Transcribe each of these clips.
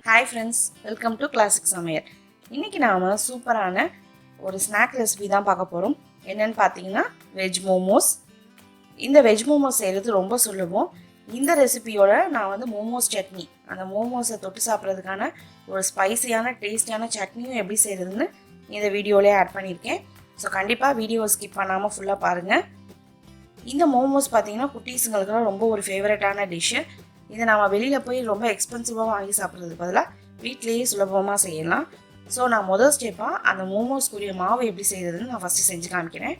Hi friends, welcome to Classic Samayal. இன்னைக்கு நாம சூப்பரான ஒரு ஸ்நாக் ரெசிபி தான் பார்க்க போறோம். என்னன்னு பாத்தீங்கன்னா வெஜ் மோமோஸ். இந்த வெஜ் மோமோஸ் செய்யறது ரொம்ப சுலபம். இந்த ரெசிபியோட நான் வந்து மோமோஸ் சட்னி, அந்த மோமோஸை தொட்டு சாப்பிட்றதுக்கான ஒரு ஸ்பைசியான டேஸ்டியான சட்னியும் எப்படி செய்யறதுன்னு இந்த வீடியோலயே ஆட் பண்ணியிருக்கேன். ஸோ கண்டிப்பாக வீடியோ ஸ்கிப் பண்ணாமல் ஃபுல்லாக பாருங்கள். இந்த மோமோஸ் பார்த்தீங்கன்னா குட்டீஸுங்களுக்குலாம் ரொம்ப ஒரு ஃபேவரட்டான டிஷ்ஷு. இதை நம்ம வெளியில் போய் ரொம்ப எக்ஸ்பென்சிவாக வாங்கி சாப்பிட்றதுக்கு பதிலாக வீட்டிலேயே சுலபமாக செய்யலாம். ஸோ நான் முதல் ஸ்டெப்பாக அந்த மோமோஸ்க்குரிய மாவு எப்படி செய்கிறதுன்னு நான் ஃபஸ்ட்டு செஞ்சு காமிக்கிறேன்.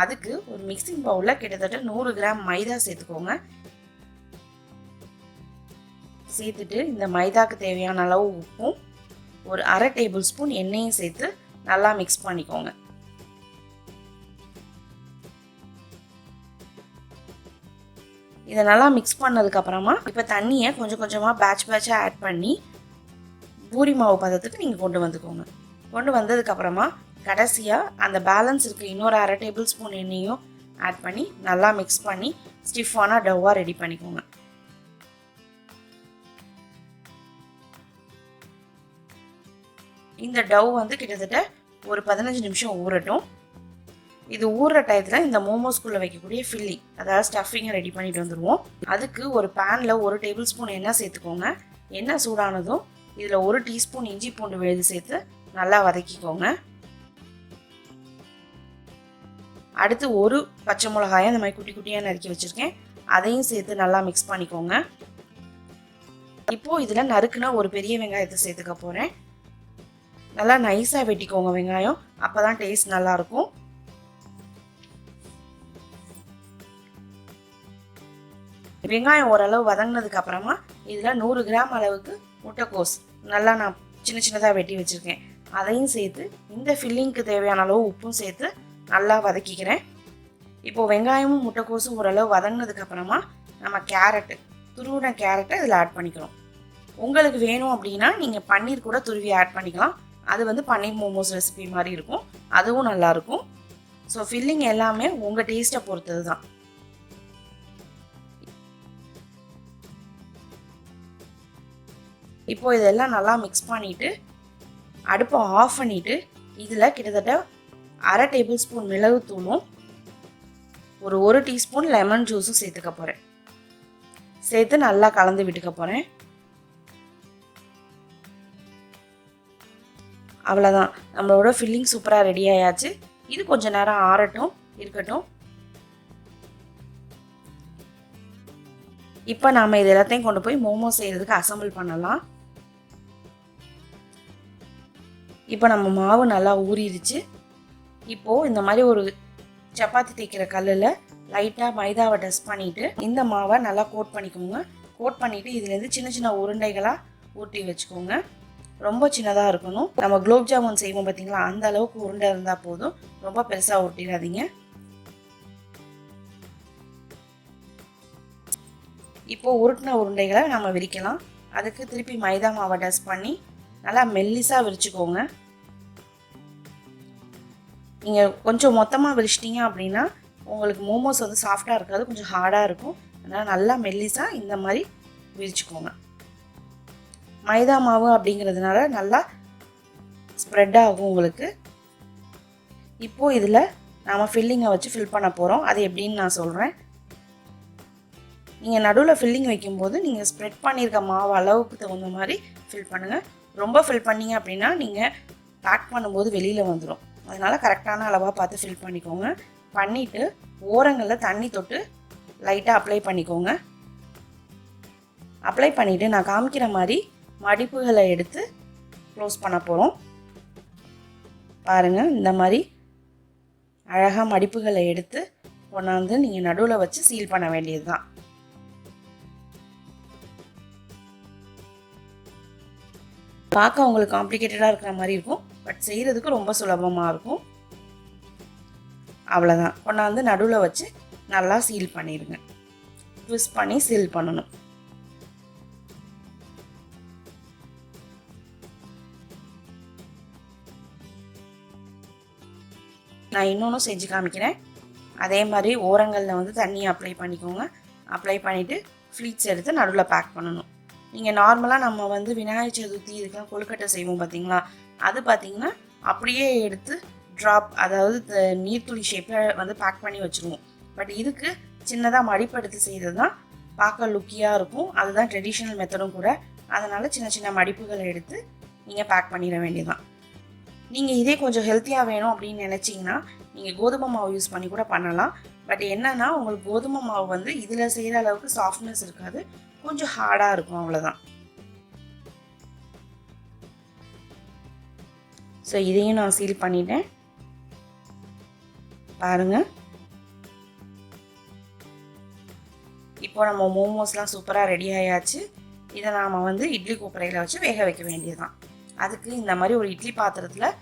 அதுக்கு ஒரு மிக்சிங் பவுலில் கிட்டத்தட்ட 100 கிராம் மைதா சேர்த்துக்கோங்க. சேர்த்துட்டு இந்த மைதாக்கு தேவையான அளவு உப்பும் ஒரு 1/2 டேபிள் ஸ்பூன் எண்ணெயும் சேர்த்து நல்லா மிக்ஸ் பண்ணிக்கோங்க. இதை நல்லா மிக்ஸ் பண்ணதுக்கப்புறமா இப்போ தண்ணியை கொஞ்சம் கொஞ்சமாக பேட்சாக ஆட் பண்ணி பூரி மாவு பதத்துக்கு நீங்கள் கொண்டு வந்துக்கோங்க. கொண்டு வந்ததுக்கப்புறமா கடைசியாக அந்த பேலன்ஸ் இருக்க இன்னொரு 1/2 டேபிள் ஸ்பூன் எண்ணெயும் ஆட் பண்ணி நல்லா மிக்ஸ் பண்ணி ஸ்டிஃபான டவ்வாக ரெடி பண்ணிக்கோங்க. இந்த டவ் வந்து கிட்டத்தட்ட ஒரு 15 நிமிஷம் ஊறட்டும். இது ஊறுற டயத்தில் இந்த மோமோஸ்குள்ளே வைக்கக்கூடிய ஃபில்லிங், அதாவது ஸ்டஃபிங்கை ரெடி பண்ணிட்டு வந்துடுவோம். அதுக்கு ஒரு பேனில் 1 டேபிள் ஸ்பூன் எண்ணெய் சேர்த்துக்கோங்க. எண்ணெய் சூடானதும் இதில் 1 டீஸ்பூன் இஞ்சி பூண்டு விழுது சேர்த்து நல்லா வதக்கிக்கோங்க. அடுத்து ஒரு பச்சை மிளகாயை இந்த மாதிரி குட்டி குட்டியாக நறுக்கி வச்சுருக்கேன், அதையும் சேர்த்து நல்லா மிக்ஸ் பண்ணிக்கோங்க. இப்போது இதில் நறுக்குனா ஒரு பெரிய வெங்காயத்தை சேர்த்துக்க போகிறேன். நல்லா நைஸாக வெட்டிக்கோங்க வெங்காயம், அப்போ தான் டேஸ்ட் நல்லாயிருக்கும். வெங்காயம் ஓரளவு வதங்கினதுக்கு அப்புறமா இதில் 100 கிராம் அளவுக்கு முட்டைக்கோஸ் நல்லா நான் சின்ன சின்னதாக வெட்டி வச்சுருக்கேன், அதையும் சேர்த்து இந்த ஃபில்லிங்க்கு தேவையான அளவு உப்பும் சேர்த்து நல்லா வதக்கிக்கிறேன். இப்போது வெங்காயமும் முட்டைக்கோஸும் ஓரளவு வதங்கினதுக்கு அப்புறமா நம்ம கேரட்டு, துருவின கேரட்டை இதில் ஆட் பண்ணிக்கிறோம். உங்களுக்கு வேணும் அப்படின்னா நீங்கள் பன்னீர் கூட துருவி ஆட் பண்ணிக்கலாம். அது வந்து பன்னீர் மோமோஸ் ரெசிபி மாதிரி இருக்கும், அதுவும் நல்லாயிருக்கும். ஸோ ஃபில்லிங் எல்லாமே உங்கள் டேஸ்ட்டை பொறுத்தது தான். இப்போது இதெல்லாம் நல்லா மிக்ஸ் பண்ணிவிட்டு அடுப்பை ஆஃப் பண்ணிவிட்டு இதில் கிட்டத்தட்ட 1/2 டேபிள் ஸ்பூன் மிளகுத்தூளும் ஒரு 1 டீஸ்பூன் லெமன் ஜூஸும் சேர்த்துக்க போகிறேன். சேர்த்து நல்லா கலந்து விட்டுக்க போகிறேன். அவ்வளோதான், நம்மளோட ஃபில்லிங் சூப்பராக ரெடி ஆயாச்சு. இது கொஞ்சம் நேரம் ஆறட்டும், இருக்கட்டும். இப்போ நாம் இது எல்லாத்தையும் கொண்டு போய் மோமோஸ் செய்கிறதுக்கு அசம்பிள் பண்ணலாம். இப்போ நம்ம மாவு நல்லா ஊறிடுச்சு. இப்போது இந்த மாதிரி ஒரு சப்பாத்தி தேய்க்கிற கல்லில் லைட்டாக மைதாவை டஸ்ட் பண்ணிவிட்டு இந்த மாவை நல்லா கோட் பண்ணிக்கோங்க. கோட் பண்ணிவிட்டு இதுலேருந்து சின்ன சின்ன உருண்டைகளாக ஊட்டி வச்சுக்கோங்க. ரொம்ப சின்னதாக இருக்கணும். நம்ம குலோப் ஜாமுன் செய்வோம் பார்த்தீங்களா, அந்த அளவுக்கு உருண்டை இருந்தால் போதும், ரொம்ப பெருசாக ஊட்டிடாதீங்க. இப்போது உருட்டின உருண்டைகளை நம்ம விரிக்கலாம். அதுக்கு திருப்பி மைதா மாவை டஸ்ட் பண்ணி நல்லா மெல்லிஸாக விரிச்சுக்கோங்க. நீங்கள் கொஞ்சம் மொத்தமாக விரிச்சிட்டிங்க அப்படின்னா உங்களுக்கு மோமோஸ் வந்து சாஃப்டாக இருக்காது, கொஞ்சம் ஹார்டாக இருக்கும். அதனால் நல்லா மெல்லிஸாக இந்த மாதிரி விரிச்சுக்கோங்க. மைதா மாவு அப்படிங்கிறதுனால நல்லா ஸ்ப்ரெட் ஆகும் உங்களுக்கு. இப்போது இதில் நாம் ஃபில்லிங்கை வச்சு ஃபில் பண்ண போகிறோம். அது எப்படின்னு நான் சொல்கிறேன். நீங்கள் நடுவில் ஃபில்லிங் வைக்கும்போது நீங்கள் ஸ்ப்ரெட் பண்ணியிருக்க மாவு அளவுக்கு தகுந்த மாதிரி ஃபில் பண்ணுங்கள். ரொம்ப ஃபில் பண்ணிங்க அப்படின்னா நீங்கள் பேக் பண்ணும்போது வெளியில் வந்துடும். அதனால் கரெக்டான அளவாக பார்த்து ஃபில் பண்ணிக்கோங்க. பண்ணிவிட்டு ஓரங்களில் தண்ணி தொட்டு லைட்டாக அப்ளை பண்ணிக்கோங்க. அப்ளை பண்ணிவிட்டு நான் காமிக்கிற மாதிரி மடிப்புகளை எடுத்து க்ளோஸ் பண்ண போகிறோம். பாருங்கள், இந்த மாதிரி அழகாக மடிப்புகளை எடுத்து கொண்டாந்து நீங்கள் நடுவில் வச்சு சீல் பண்ண வேண்டியது தான். பார்க்க உங்களுக்கு காம்ப்ளிகேட்டடாக இருக்கிற மாதிரி இருக்கும், பட் செய்கிறதுக்கு ரொம்ப சுலபமாக இருக்கும். அவ்வளோதான், கொண்டாந்து நடுவில் வச்சு நல்லா சீல் பண்ணிடுங்க. ட்விஸ்ட் பண்ணி சீல் பண்ணணும். நான் இன்னொன்றும் செஞ்சு காமிக்கிறேன். அதே மாதிரி ஓரங்களில் வந்து தண்ணியை அப்ளை பண்ணிக்கோங்க. அப்ளை பண்ணிவிட்டு ஃப்ளீட்ஸ் எடுத்து நடுவில் பேக் பண்ணணும். நீங்கள் நார்மலாக நம்ம வந்து விநாயகர் சதுர்த்தி இதுக்கெல்லாம் கொழுக்கட்டை செய்வோம் பார்த்தீங்களா, அது பார்த்தீங்கன்னா அப்படியே எடுத்து ட்ராப், அதாவது நீர்த்துளி ஷேப்பில் வந்து பேக் பண்ணி வச்சுருவோம். பட் இதுக்கு சின்னதாக மடிப்படுத்தி செய்கிறது தான் பார்க்க லுக்கியாக இருக்கும். அதுதான் ட்ரெடிஷ்னல் மெத்தடும் கூட. அதனால் சின்ன சின்ன மடிப்புகளை எடுத்து நீங்கள் பேக் பண்ணிட வேண்டியதான். நீங்கள் இதே கொஞ்சம் ஹெல்த்தியாக வேணும் அப்படின்னு நினச்சிங்கன்னா நீங்கள் கோதுமை மாவு யூஸ் பண்ணி கூட பண்ணலாம். பட் என்னென்னா உங்களுக்கு கோதுமை மாவு வந்து இதில் செய்கிற அளவுக்கு சாஃப்ட்னஸ் இருக்காது, கொஞ்சம் ஹார்டாக இருக்கும், அவ்வளோதான். ஸோ இதையும் நான் சீல் பண்ணிட்டேன் பாருங்கள். இப்போ நம்ம மோமோஸ்லாம் சூப்பராக ரெடி ஆயாச்சு. இதை நாம் வந்து இட்லி கொப்பரையில் வச்சு வேக வைக்க வேண்டியதுதான். அதுக்கு இந்த மாதிரி ஒரு இட்லி பாத்திரத்தில்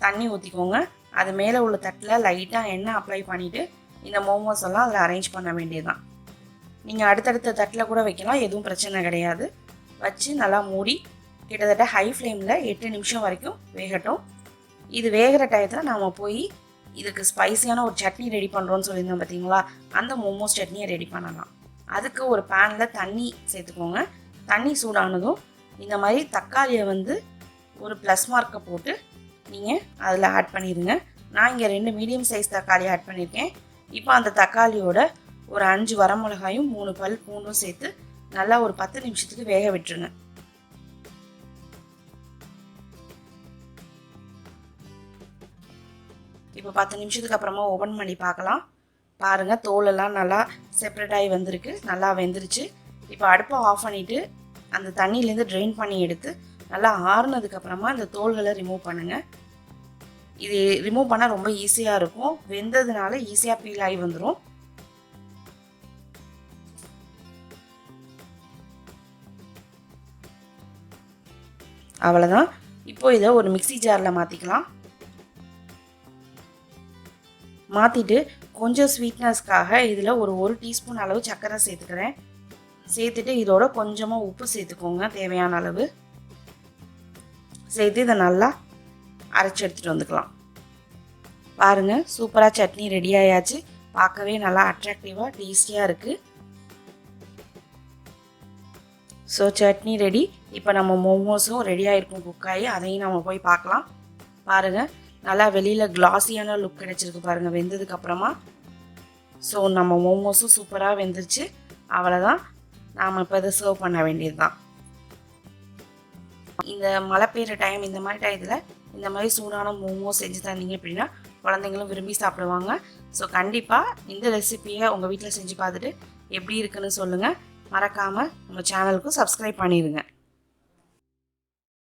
தண்ணி ஊற்றிக்கோங்க. அது மேலே உள்ள தட்டில் லைட்டாக எண்ணெய் அப்ளை பண்ணிவிட்டு இந்த மோமோஸ் எல்லாம் அதில் அரேஞ்ச் பண்ண வேண்டியதுதான். நீங்கள் அடுத்தடுத்த தட்டில் கூட வைக்கலாம், எதுவும் பிரச்சனை கிடையாது. வச்சு நல்லா மூடி கிட்டத்தட்ட ஹை ஃப்ளேமில் 8 நிமிஷம் வரைக்கும் வேகட்டும். இது வேகிற டயத்தில் நாம் போய் இதுக்கு ஸ்பைஸியான ஒரு சட்னி ரெடி பண்ணுறோன்னு சொல்லியிருந்தோம் பார்த்தீங்களா, அந்த மோமோஸ் சட்னியை ரெடி பண்ணலாம். அதுக்கு ஒரு பேனில் தண்ணி சேர்த்துக்கோங்க. தண்ணி சூடானதும் இந்த மாதிரி தக்காளியை வந்து ஒரு ப்ளஸ் மார்க்கை போட்டு நீங்கள் அதில் ஆட் பண்ணிடுங்க. நான் இங்கே 2 மீடியம் சைஸ் தக்காளி ஆட் பண்ணியிருக்கேன். இப்போ அந்த தக்காளியோட ஒரு 5 வரமிளகாயும் 3 பல் பூண்டும் சேர்த்து நல்லா ஒரு 10 நிமிஷத்துக்கு வேக விட்டுருங்க. இப்போ 10 நிமிஷத்துக்கு அப்புறமா ஓப்பன் பண்ணி பார்க்கலாம். பாருங்கள், தோலெல்லாம் நல்லா செப்பரேட் ஆகி வந்திருக்கு, நல்லா வெந்துருச்சு. இப்போ அடுப்பை ஆஃப் பண்ணிவிட்டு அந்த தண்ணியிலேருந்து ட்ரெயின் பண்ணி எடுத்து நல்லா ஆறுனதுக்கப்புறமா இந்த தோல்களை ரிமூவ் பண்ணுங்கள். இது ரிமூவ் பண்ணால் ரொம்ப ஈஸியாக இருக்கும், வெந்ததுனால ஈஸியாக பீல் ஆகி வந்துடும். அவ்வளோதான். இப்போ இதை ஒரு மிக்ஸி ஜாரில் மாற்றிக்கலாம். மாற்றிட்டு கொஞ்சம் ஸ்வீட்னஸ்க்காக இதில் ஒரு 1 டீஸ்பூன் அளவு சர்க்கரை சேர்த்துக்கிறேன். சேர்த்துட்டு இதோட கொஞ்சமாக உப்பு சேர்த்துக்கோங்க, தேவையான அளவு சேர்த்து இதை நல்லா அரைச்சி எடுத்துகிட்டு வந்துக்கலாம். பாருங்கள், சூப்பராக சட்னி ரெடி ஆயாச்சு. பார்க்கவே நல்லா அட்ராக்டிவாக டேஸ்டியாக இருக்குது. So chutney ready. இப்போ நம்ம மோமோஸும் ரெடியாக இருக்கும், குக்காயி. அதையும் நம்ம போய் பார்க்கலாம். பாருங்கள், நல்லா வெளியில் கிளாஸியான லுக் கிடச்சிருக்கு பாருங்கள் வெந்ததுக்கப்புறமா. ஸோ நம்ம மோமோஸும் சூப்பராக வெந்துருச்சு. அவ்வளோதான், நாம் இப்போ இதை சர்வ் பண்ண வேண்டியது தான். இந்த மழை பெய்கிற டைம், இந்த மாதிரி டயத்தில் இந்த மாதிரி சூடான மோமோஸ் செஞ்சு தந்தீங்க அப்படின்னா குழந்தைங்களும் விரும்பி சாப்பிடுவாங்க. ஸோ கண்டிப்பாக இந்த ரெசிபியை உங்கள் வீட்டில் செஞ்சு பார்த்துட்டு எப்படி இருக்குன்னு சொல்லுங்கள். மறக்காமல் நம்ம சேனலுக்கு சப்ஸ்கிரைப் பண்ணிடுங்க.